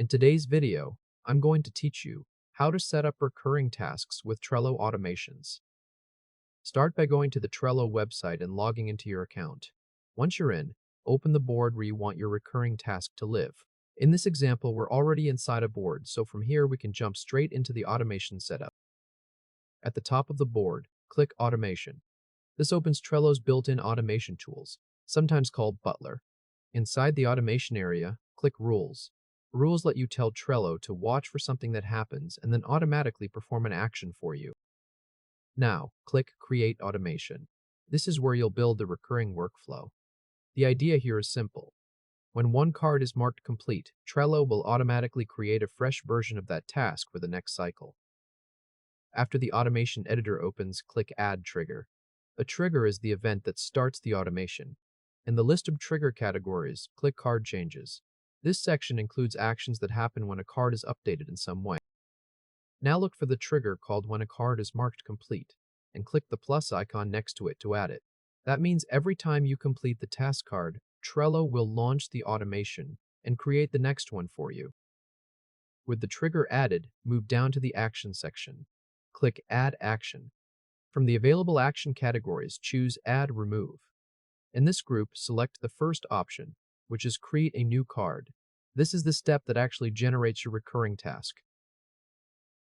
In today's video, I'm going to teach you how to set up recurring tasks with Trello automations. Start by going to the Trello website and logging into your account. Once you're in, open the board where you want your recurring task to live. In this example, we're already inside a board, so from here we can jump straight into the automation setup. At the top of the board, click Automation. This opens Trello's built-in automation tools, sometimes called Butler. Inside the automation area, click Rules. Rules let you tell Trello to watch for something that happens and then automatically perform an action for you. Now, click Create Automation. This is where you'll build the recurring workflow. The idea here is simple. When one card is marked complete, Trello will automatically create a fresh version of that task for the next cycle. After the automation editor opens, click Add Trigger. A trigger is the event that starts the automation. In the list of trigger categories, click Card Changes. This section includes actions that happen when a card is updated in some way. Now look for the trigger called When a Card is Marked Complete, and click the plus icon next to it to add it. That means every time you complete the task card, Trello will launch the automation and create the next one for you. With the trigger added, move down to the Action section. Click Add Action. From the available action categories, choose Add Remove. In this group, select the first option, which is Create a New Card. This is the step that actually generates your recurring task.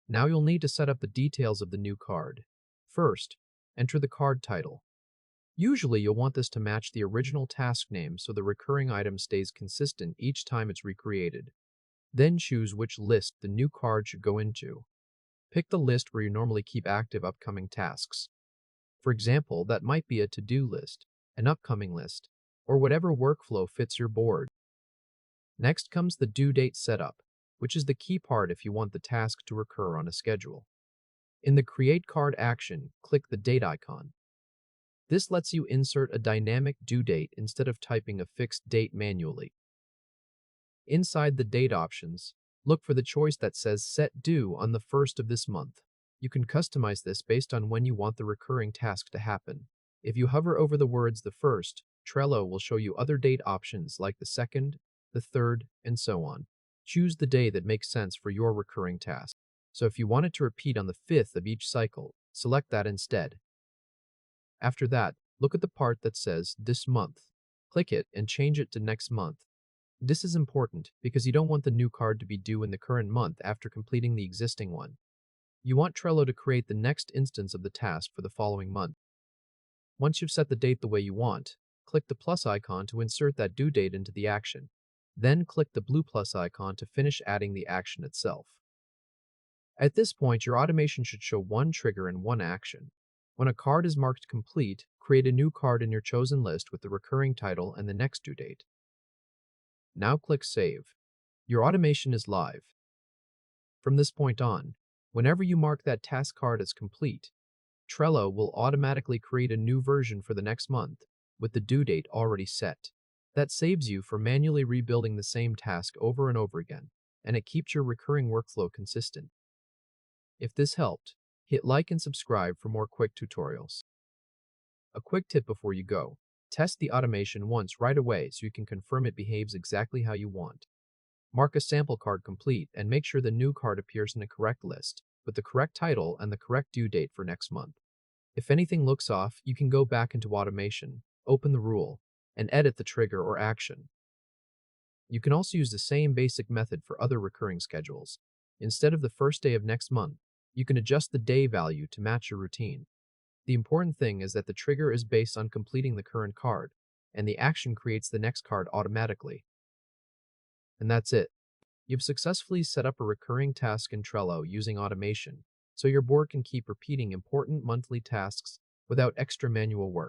Now you'll need to set up the details of the new card. First, enter the card title. Usually you'll want this to match the original task name so the recurring item stays consistent each time it's recreated. Then choose which list the new card should go into. Pick the list where you normally keep active upcoming tasks. For example, that might be a to-do list, an upcoming list, or whatever workflow fits your board. Next comes the due date setup, which is the key part if you want the task to recur on a schedule. In the Create Card action, click the Date icon. This lets you insert a dynamic due date instead of typing a fixed date manually. Inside the Date options, look for the choice that says Set Due on the 1st of this month. You can customize this based on when you want the recurring task to happen. If you hover over the words the 1st, Trello will show you other date options like the 2nd, the 3rd, and so on. Choose the day that makes sense for your recurring task. So if you want it to repeat on the 5th of each cycle, select that instead. After that, look at the part that says This Month. Click it and change it to Next Month. This is important because you don't want the new card to be due in the current month after completing the existing one. You want Trello to create the next instance of the task for the following month. Once you've set the date the way you want, click the plus icon to insert that due date into the action. Then click the blue plus icon to finish adding the action itself. At this point, your automation should show one trigger and one action. When a card is marked complete, create a new card in your chosen list with the recurring title and the next due date. Now click Save. Your automation is live. From this point on, whenever you mark that task card as complete, Trello will automatically create a new version for the next month with the due date already set. That saves you from manually rebuilding the same task over and over again, and it keeps your recurring workflow consistent. If this helped, hit like and subscribe for more quick tutorials. A quick tip before you go. Test the automation once right away so you can confirm it behaves exactly how you want. Mark a sample card complete and make sure the new card appears in a correct list, with the correct title and the correct due date for next month. If anything looks off, you can go back into automation, open the rule, and edit the trigger or action. You can also use the same basic method for other recurring schedules. Instead of the first day of next month, you can adjust the day value to match your routine. The important thing is that the trigger is based on completing the current card, and the action creates the next card automatically. And that's it. You've successfully set up a recurring task in Trello using automation, so your board can keep repeating important monthly tasks without extra manual work.